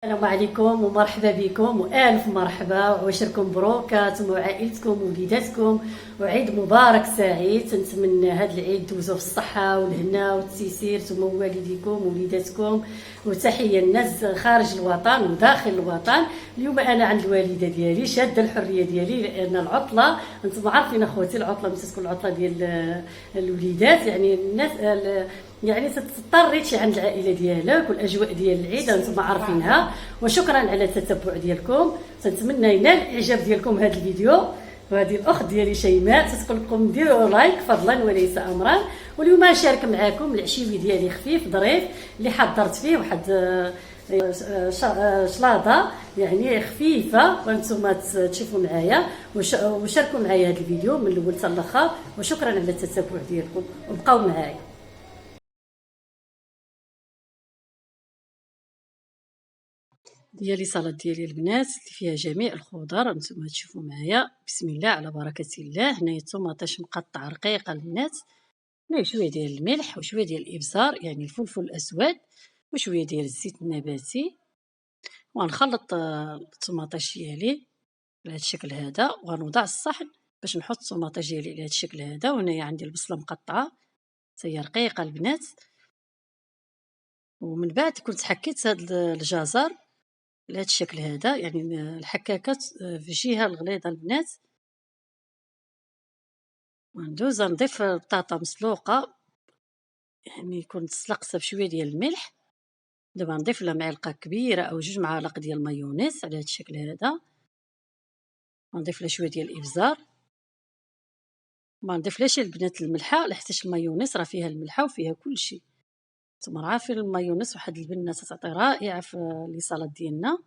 السلام عليكم ومرحبا بكم والف مرحبا وعشركم مبروك انتم وعائلتكم ووليداتكم، وعيد مبارك سعيد. نتمنى هذا العيد دوزو في الصحه والهنا والتيسير نتوما ووالديكم ووليداتكم. وتحيه للناس خارج الوطن وداخل الوطن. اليوم انا عند الوالده ديالي شاده الحريه ديالي، لان العطله انتم عارفين اخوتي العطله ملي تكون العطله ديال الوليدات يعني الناس يعني تضطري تمشي عند العائله ديالك، والاجواء ديال العيد انتم عارفينها. وشكرا على التتبع ديالكم، تنتمنى ينال الاعجاب ديالكم هذا الفيديو. وهذه الاخت ديالي شيماء تتقول لكم ديروا لايك فضلا وليس امرا. واليوم نشارك معكم العشيوي ديالي خفيف ظريف اللي حضرت فيه واحد شلاضه يعني خفيفه، وانتم تشوفوا معايا وشاركوا معايا هذا الفيديو من الاول حتى الاخر. وشكرا على التتبع ديالكم وبقاو معايا. ديالي سلطه ديالي البنات اللي فيها جميع الخضر، نتوما تشوفوا معايا. بسم الله على بركه الله. هنايا الطوماطيش مقطع رقيقه البنات، هنايا شويه ديال الملح وشويه ديال الابزار يعني الفلفل الاسود وشويه ديال الزيت النباتي. وغنخلط الطوماطيش ديالي على هذا الشكل هذا، وغنوضع الصحن باش نحط الطوماطيش ديالي على هذا الشكل هذا. وهنايا عندي البصله مقطعه حتى هي رقيقه البنات. ومن بعد كنت حكيت هذا الجزر على هذا الشكل هذا، يعني الحكاكات في جهه الغليظه البنات. وندوز نضيف بطاطا مسلوقه يعني يكون تسلقتها بشويه ديال الملح. دابا نضيف لها معلقه كبيره او 2 معالق ديال المايونيز على هذا الشكل هذا. ونضيف لها شويه ديال الابزار، ما نضيفلاش البنات الملحه لحتاش المايونيز راه فيها الملحه وفيها كل شيء. نتوما عارفين المايونيز واحد البنه تعطي رائعه في لي سالاد ديالنا.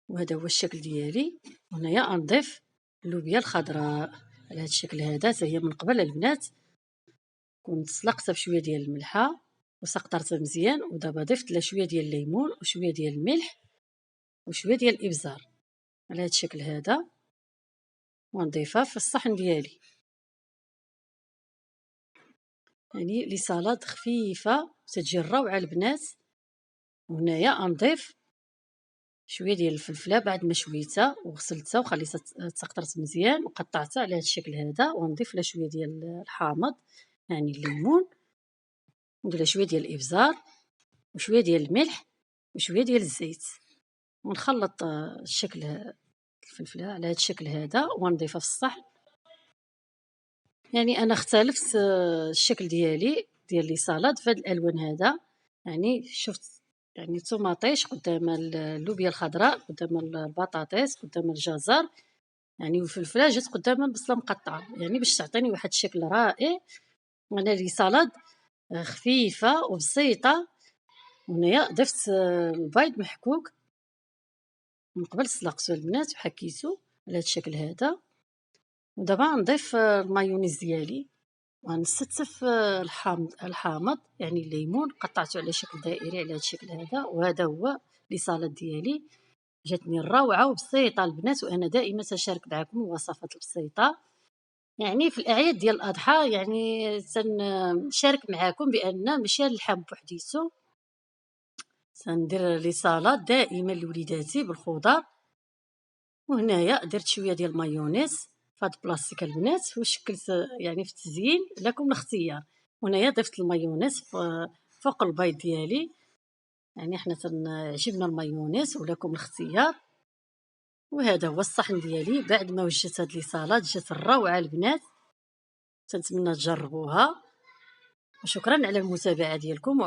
وهذا هو الشكل ديالي. وهنايا نضيف اللوبيا الخضراء على هذا الشكل هذا، حتى هي من قبل البنات كنت سلقتها بشويه ديال الملحه وسقطرتها مزيان. ودابا ضفت لها شويه ديال الليمون وشويه ديال الملح وشويه ديال الابزار على هذا الشكل هذا، ونضيفها في الصحن ديالي. يعني لي سالاد خفيفه تتجي روعه البنات. وهنايا نضيف شويه ديال الفلفله بعد ما شويتها وغسلتها وخليتها تقطرت مزيان وقطعتها على هذا الشكل هذا. ونضيف لها شويه ديال الحامض يعني الليمون، وندير لها شويه ديال الابزار وشويه ديال الملح وشويه ديال الزيت. ونخلط الشكل الفلفله على هذا الشكل هذا ونضيفها في الصحن. يعني انا اختلفت الشكل ديالي ديال لي سالاد في هذا الالوان هذا. يعني شفت يعني الطوماطيش قدام اللوبيا الخضراء قدام البطاطس قدام الجزر يعني، والفلفله جات قدام البصله مقطعه يعني باش تعطيني واحد الشكل رائع. وانا لي سالاد خفيفه وبسيطه. وهنايا ضفت البيض محكوك من قبل سلقته البنات وحكيته على هذا الشكل هذا. ودابا نضيف المايونيز ديالي ونستف الحامض يعني الليمون قطعته على شكل دائري على هذا الشكل هذا. وهذا هو لي سالاد ديالي، جاتني روعه وبسيطه البنات. وانا دائما تشارك معكم الوصفات البسيطه يعني في الاعياد ديال الاضحى. يعني تنشارك معكم بان ماشي اللحم بوحديتو، تندير لي سالاد دائما لوليداتي بالخضر. وهنايا درت شويه ديال المايونيز في هاد البلاصتيك البنات وشكلت يعني في التزيين لكم الاختيار. وهنايا ضفت المايونيز فوق البيض ديالي، يعني حنا تنعجبنا المايونيز ولكم الاختيار. وهذا هو الصحن ديالي بعد ما وجدت هاد لي سالاد. جات الروعه البنات، تنتمنى تجربوها. وشكرا على المتابعه ديالكم.